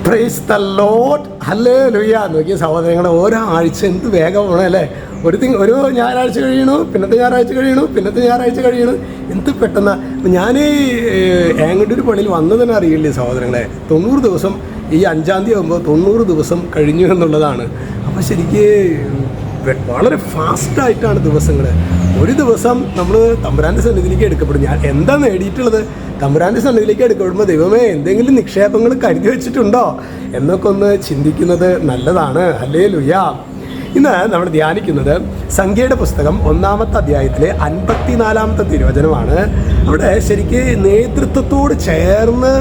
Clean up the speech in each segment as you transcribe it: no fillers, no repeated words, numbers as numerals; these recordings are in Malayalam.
Praise the Lord. ഹല്ലേലൂയ. നോക്കിയ സഹോദരങ്ങളെ, ഓരോ ആഴ്ച എന്ത് വേഗമാണ് അല്ലേ. ഒരു ഞായറാഴ്ച കഴിയണു, പിന്നത്തെ ഞായറാഴ്ച കഴിയണു, പിന്നത്തെ ഞായറാഴ്ച കഴിയണു. എന്ത് പെട്ടെന്ന്. ഞാൻ ഏങ്ങണ്ടൂർ പള്ളിയിൽ വന്നതെന്ന് അറിയില്ലേ സഹോദരങ്ങളെ. 90 ദിവസം ഈ 5-ാം തീയതി ആകുമ്പോൾ 90 ദിവസം കഴിഞ്ഞു എന്നുള്ളതാണ്. അപ്പോൾ ശരിക്ക് വളരെ ഫാസ്റ്റായിട്ടാണ് ദിവസങ്ങൾ. ഒരു ദിവസം നമ്മൾ തമ്പുരാൻ്റെ സന്നിധിയിലേക്ക് എടുക്കപ്പെടും. ഞാൻ എന്താ നേടിയിട്ടുള്ളത്? തമ്പുരാൻ്റെ സന്നിധിയിലേക്ക് എടുക്കപ്പെടുമ്പോൾ ദൈവമേ എന്തെങ്കിലും നിക്ഷേപങ്ങൾ കരുതി വെച്ചിട്ടുണ്ടോ എന്നൊക്കെ ഒന്ന് ചിന്തിക്കുന്നത് നല്ലതാണ്. ഹല്ലേലൂയ. ഇന്ന് നമ്മൾ ധ്യാനിക്കുന്നത് സംഖ്യയുടെ പുസ്തകം 1-ാമത്തെ അധ്യായത്തിലെ 54-ാമത്തെ തിരുവചനമാണ്. അവിടെ ശരിക്ക് നേതൃത്വത്തോട് ചേർന്ന്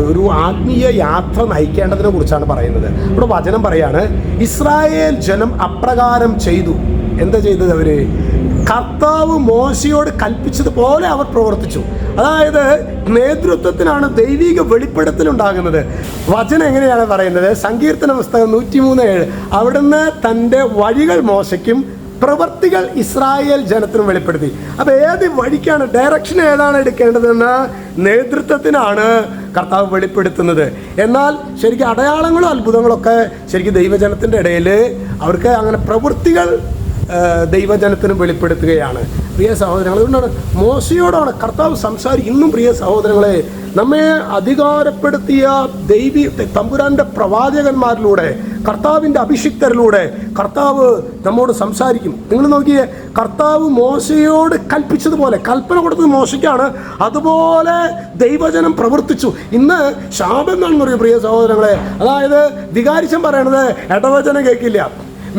ഒരു ആത്മീയ യാത്ര നയിക്കേണ്ടതിനെ കുറിച്ചാണ് പറയുന്നത്. ഇവിടെ വചനം പറയാണ്, ഇസ്രായേൽ ജനം അപ്രകാരം ചെയ്തു. എന്താ ചെയ്തത്? അവർ കർത്താവ് മോശയോട് കൽപ്പിച്ചതുപോലെ അവർ പ്രവർത്തിച്ചു. അതായത് നേതൃത്വത്തിനാണ് ദൈവിക വെളിപ്പെടുത്തലുണ്ടാകുന്നത്. വചനം എങ്ങനെയാണ് പറയുന്നത്? സങ്കീർത്തന പുസ്തകം 103:7, അവിടുന്ന് തൻ്റെ വഴികൾ മോശയ്ക്കും പ്രവൃത്തികൾ ഇസ്രായേൽ ജനത്തിനും വെളിപ്പെടുത്തി. അപ്പോൾ ഏത് വഴിക്കാണ്, ഡയറക്ഷൻ ഏതാണ് എടുക്കേണ്ടതെന്ന് നേതൃത്വത്തിനാണ് കർത്താവ് വെളിപ്പെടുത്തുന്നത്. എന്നാൽ ശരിക്കും അടയാളങ്ങളും അത്ഭുതങ്ങളൊക്കെ ശരിക്കും ദൈവജനത്തിൻ്റെ ഇടയിൽ അവർക്ക് അങ്ങനെ പ്രവൃത്തികൾ ദൈവജനത്തിനും വെളിപ്പെടുത്തുകയാണ്. പ്രിയ സഹോദരങ്ങൾ, അതുകൊണ്ടാണ് മോശയോടാണ് കർത്താവ് സംസാരിക്കും. ഇന്നും പ്രിയ സഹോദരങ്ങളെ, നമ്മെ അധികാരപ്പെടുത്തിയ തമ്പുരാൻ്റെ പ്രവാചകന്മാരിലൂടെ, കർത്താവിൻ്റെ അഭിഷിക്തരിലൂടെ കർത്താവ് നമ്മോട് സംസാരിക്കും. നിങ്ങൾ നോക്കിയേ, കർത്താവ് മോശയോട് കൽപ്പിച്ചതുപോലെ, കൽപ്പന കൊടുത്തത് മോശയ്ക്കാണ്, അതുപോലെ ദൈവജനം പ്രവർത്തിച്ചു. ഇന്ന് ശാപം എന്നാണെന്ന് പറയും പ്രിയ സഹോദരങ്ങളെ. അതായത് വികാരിച്ചൻ പറയണത് ഇടവചനം കേൾക്കില്ല,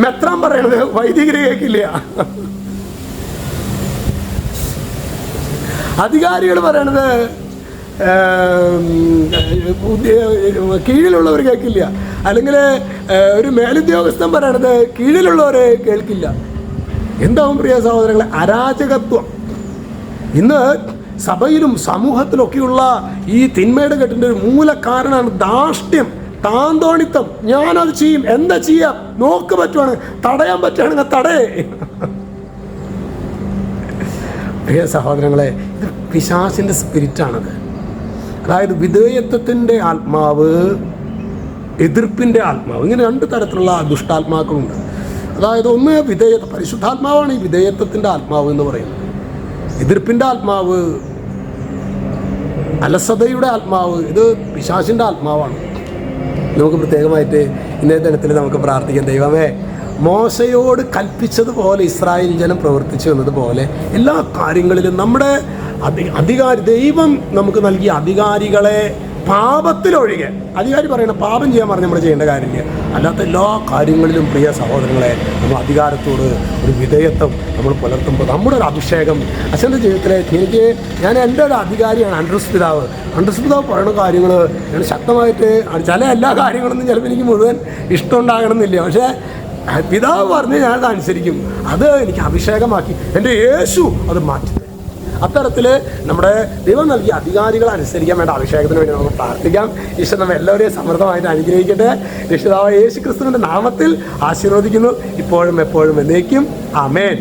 മെത്രാൻ പറയണത് വൈദികര് കേൾക്കില്ല, അധികാരികൾ പറയണത് കീഴിലുള്ളവർ കേൾക്കില്ല, അല്ലെങ്കിൽ ഒരു മേലുദ്യോഗസ്ഥൻ പറയണത് കീഴിലുള്ളവരെ കേൾക്കില്ല. എന്താവും പ്രിയ സഹോദരങ്ങളെ? അരാജകത്വം. ഇന്ന് സഭയിലും സമൂഹത്തിലൊക്കെയുള്ള ഈ തിന്മയുടെ കെട്ടിൻ്റെ ഒരു മൂല കാരണമാണ് ധാർഷ്ട്യം, താന്തോണിത്തം. ഞാനത് ചെയ്യും, എന്താ ചെയ്യാം, നോക്ക് പറ്റുവാണ്, തടയാൻ പറ്റുകയാണെങ്കിൽ തടയേ. പ്രിയ സഹോദരങ്ങളെ, ഇത് പിശാചിൻ്റെ സ്പിരിറ്റാണത്. അതായത് വിധേയത്വത്തിൻ്റെ ആത്മാവ്, എതിർപ്പിൻ്റെ ആത്മാവ്, ഇങ്ങനെ 2 തരത്തിലുള്ള ദുഷ്ടാത്മാക്കളുണ്ട്. അതായത് ഒന്ന് പരിശുദ്ധാത്മാവാണ് ഈ വിധേയത്വത്തിൻ്റെ ആത്മാവ് എന്ന് പറയുന്നത്. എതിർപ്പിൻ്റെ ആത്മാവ്, അലസതയുടെ ആത്മാവ്, ഇത് പിശാചിൻ്റെ ആത്മാവാണ്. നമുക്ക് പ്രത്യേകമായിട്ട് ഇന്നത്തെ ദിനത്തിൽ നമുക്ക് പ്രാർത്ഥിക്കാം. ദൈവമേ, മോശയോട് കൽപ്പിച്ചതുപോലെ ഇസ്രായേൽ ജനം പ്രവർത്തിച്ചു എന്നതുപോലെ എല്ലാ കാര്യങ്ങളിലും നമ്മുടെ ദൈവം നമുക്ക് നൽകിയ അധികാരികളെ പാപത്തിലൊഴികെ, അധികാരി പറയണ പാപം ചെയ്യാൻ പറഞ്ഞ് നമ്മൾ ചെയ്യേണ്ട കാര്യമില്ല, അല്ലാത്ത എല്ലാ കാര്യങ്ങളിലും പ്രിയ സഹോദരങ്ങളെ നമ്മൾ അധികാരത്തോട് ഒരു വിധേയത്വം നമ്മൾ പുലർത്തുമ്പോൾ നമ്മുടെ ഒരു അഭിഷേകം. അച്ഛൻ്റെ ജീവിതത്തിലെ ഞാൻ എൻ്റെ ഒരു അധികാരിയാണ് അൻഡ്രൂസ് പിതാവ്. അൻഡ്രൂസ് പിതാവ് പറയുന്ന കാര്യങ്ങൾ ഞാൻ ശക്തമായിട്ട്, ചില എല്ലാ കാര്യങ്ങളൊന്നും ചിലപ്പോൾ എനിക്ക് മുഴുവൻ ഇഷ്ടമുണ്ടാകണമെന്നില്ല, പക്ഷേ പിതാവ് പറഞ്ഞ് ഞാനത് അനുസരിക്കും. അത് എനിക്ക് അഭിഷേകമാക്കി എൻ്റെ യേശു അത് മാറ്റി. അത്തരത്തിൽ നമ്മുടെ ദൈവം നൽകിയ അധികാരികളെ അനുസരിക്കാൻ വേണ്ട അഭിഷേകത്തിന് വേണ്ടി നമുക്ക് പ്രാർത്ഥിക്കാം. ഈശോ നമ്മെ എല്ലാവരെയും സമൃദ്ധമായിട്ട് അനുഗ്രഹിക്കട്ടെ. രക്ഷിതാവായ യേശു ക്രിസ്തുവിൻ്റെ നാമത്തിൽ ആശീർവദിക്കുന്നു, ഇപ്പോഴും എപ്പോഴും എന്നേക്കും. ആമേൻ.